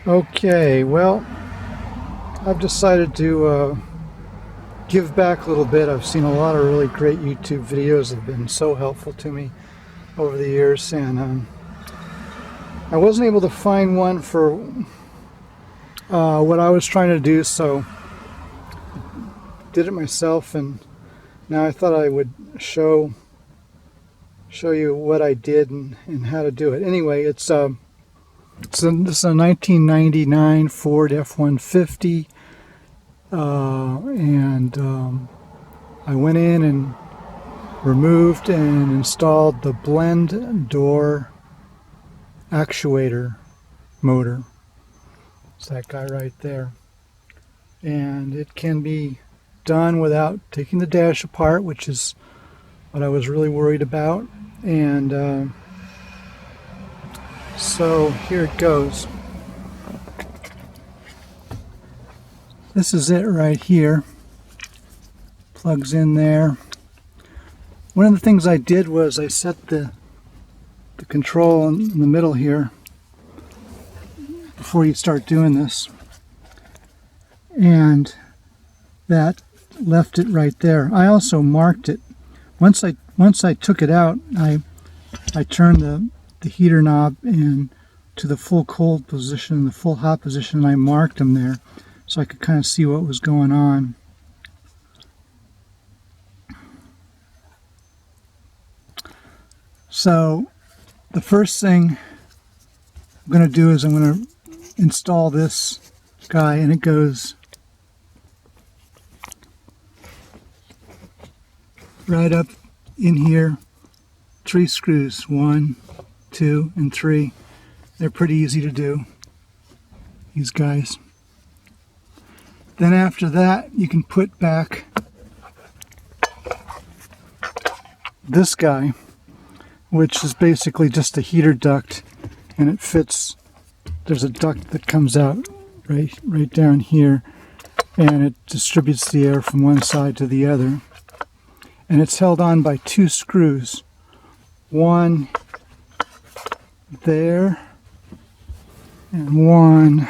Okay, well, I've decided to give back a little bit. I've seen a lot of really great YouTube videos that have been so helpful to me over the years, and I wasn't able to find one for what I was trying to do, so did it myself, and now I thought I would show you what I did and how to do it. Anyway, this is a 1999 Ford F150, and I went in and removed and installed the blend door actuator motor. It's that guy right there, and it can be done without taking the dash apart, which is what I was really worried about. And so here it goes. This is it right here. Plugs in there. One of the things I did was I set the control in the middle here before you start doing this, and that left it right there. I also marked it. Once I took it out, I turned the heater knob in to the full cold position and the full hot position, and I marked them there so I could kind of see what was going on. So the first thing I'm going to do is I'm going to install this guy, and it goes right up in here. 3 screws, 1, 2, and 3. They're pretty easy to do, these guys. Then after that, you can put back this guy, which is basically just a heater duct, and it fits. There's a duct that comes out right down here, and it distributes the air from one side to the other. And it's held on by 2 screws. One there, and one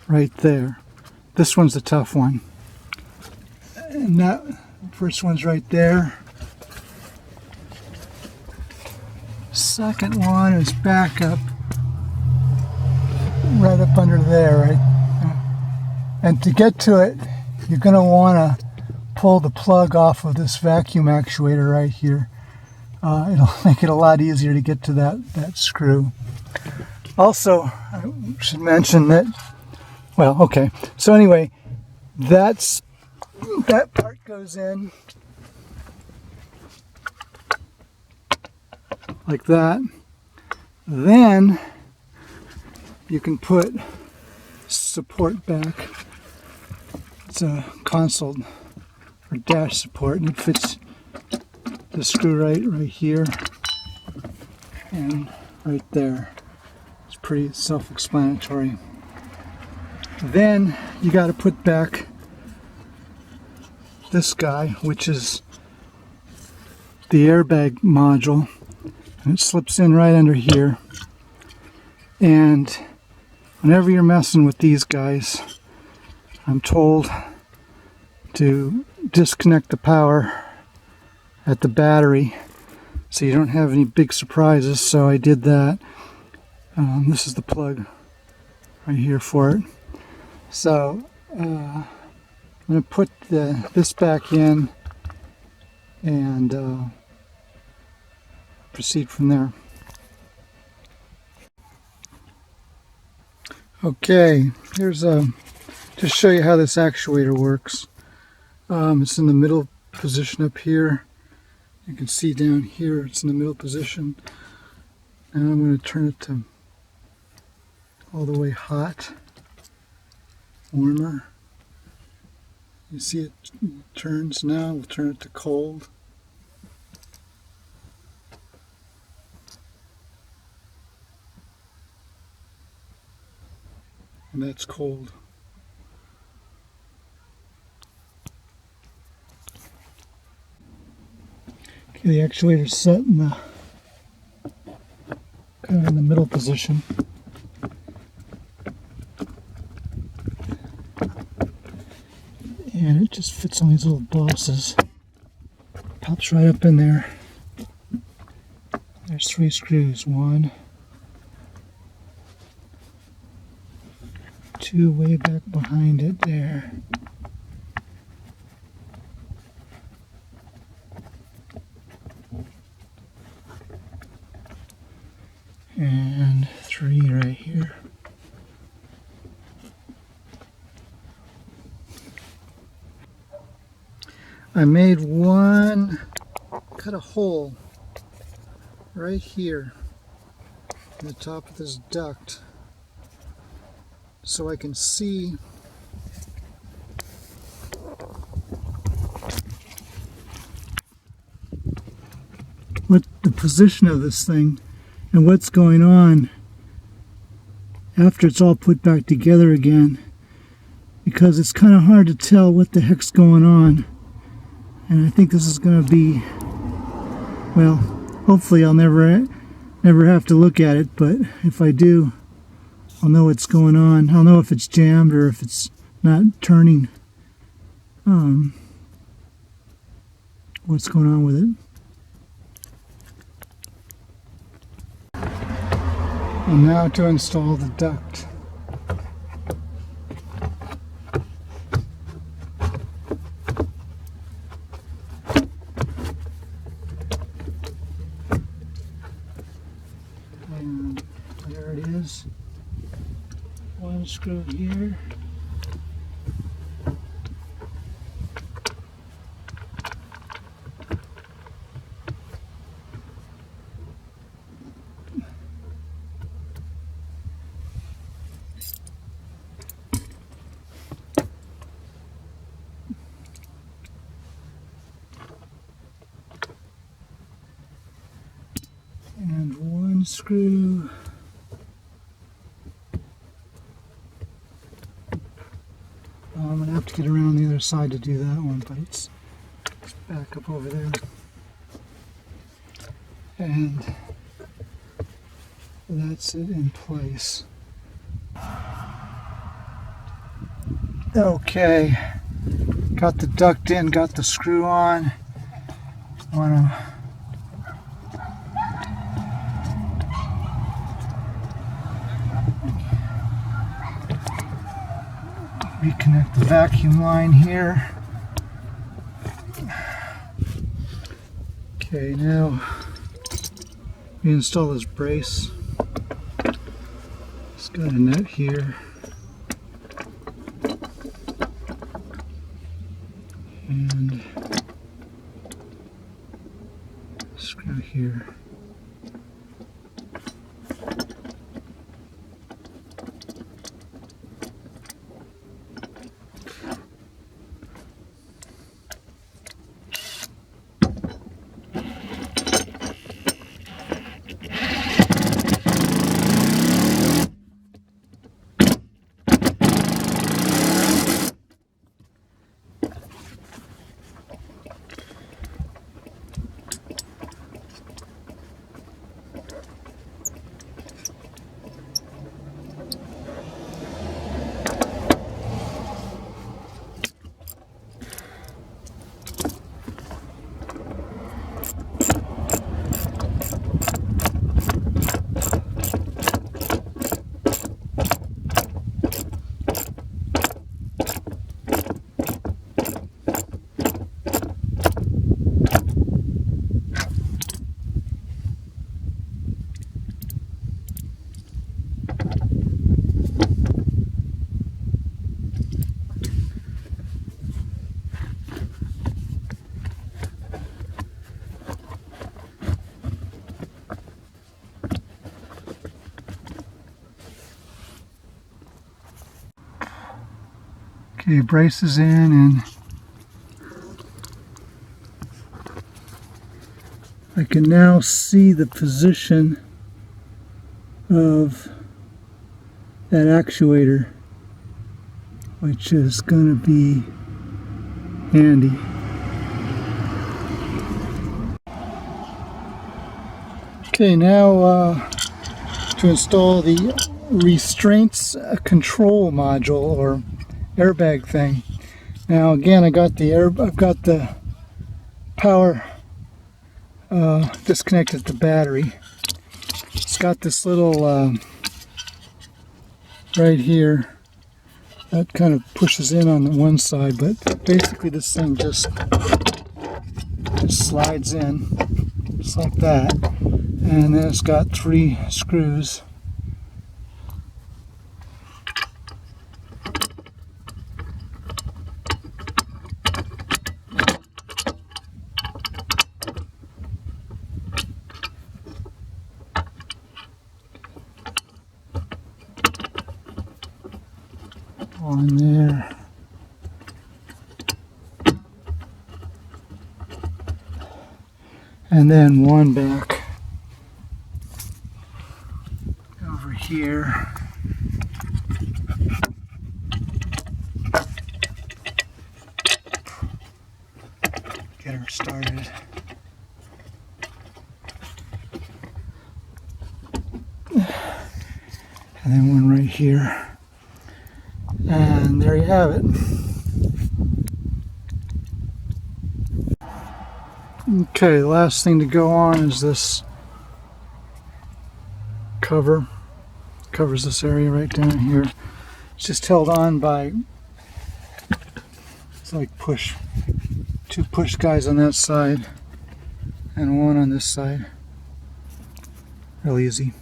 right there. This one's the tough one. And that first one's right there. Second one is back up, right up under there, right? And to get to it, you're going to want to pull the plug off of this vacuum actuator right here. It'll make it a lot easier to get to that screw. Also, I should mention that, well, okay, so anyway, that part goes in like that. Then you can put support back. It's a console or dash support, and it fits the screw right here and right there. It's pretty self-explanatory. Then you got to put back this guy, which is the airbag module, and it slips in right under here. And whenever you're messing with these guys, I'm told to disconnect the power at the battery so you don't have any big surprises. So I did that. This is the plug right here for it. So I'm going to put this back in and proceed from there. Okay, here's just show you how this actuator works. It's in the middle position up here. You can see down here it's in the middle position. And I'm going to turn it to all the way hot, warmer. You see it turns now. We'll turn it to cold. And that's cold. Okay, the actuator's set in the kind of in the middle position. It just fits on these little bosses. Pops right up in there. There's 3 screws. 1, 2 way back behind it there. And 3 right here. I made cut a hole right here in the top of this duct so I can see what the position of this thing and what's going on after it's all put back together again, because it's kind of hard to tell what the heck's going on. And I think this is going to be, well, hopefully I'll never have to look at it, but if I do, I'll know what's going on. I'll know if it's jammed or if it's not turning. What's going on with it. And now to install the duct. And there it is. 1 screw here. And 1 screw. I'm going to have to get around the other side to do that one, but it's back up over there. And that's it in place. Okay, got the duct in, got the screw on. I want to reconnect the vacuum line here. Okay, now we install this brace. It's got a nut here. And screw here. Okay, braces in, and I can now see the position of that actuator, which is going to be handy. Okay, now to install the restraints control module or airbag thing. Now again, I've got the power disconnected the battery. It's got this little right here that kind of pushes in on the one side, but basically this thing just slides in just like that, and then it's got 3 screws. On there. And then one back over here. Get her started. And then one right here. And there you have it. Okay, the last thing to go on is this cover. Covers this area right down here. It's just held on by, it's like 2 push guys on that side and one on this side. Real easy.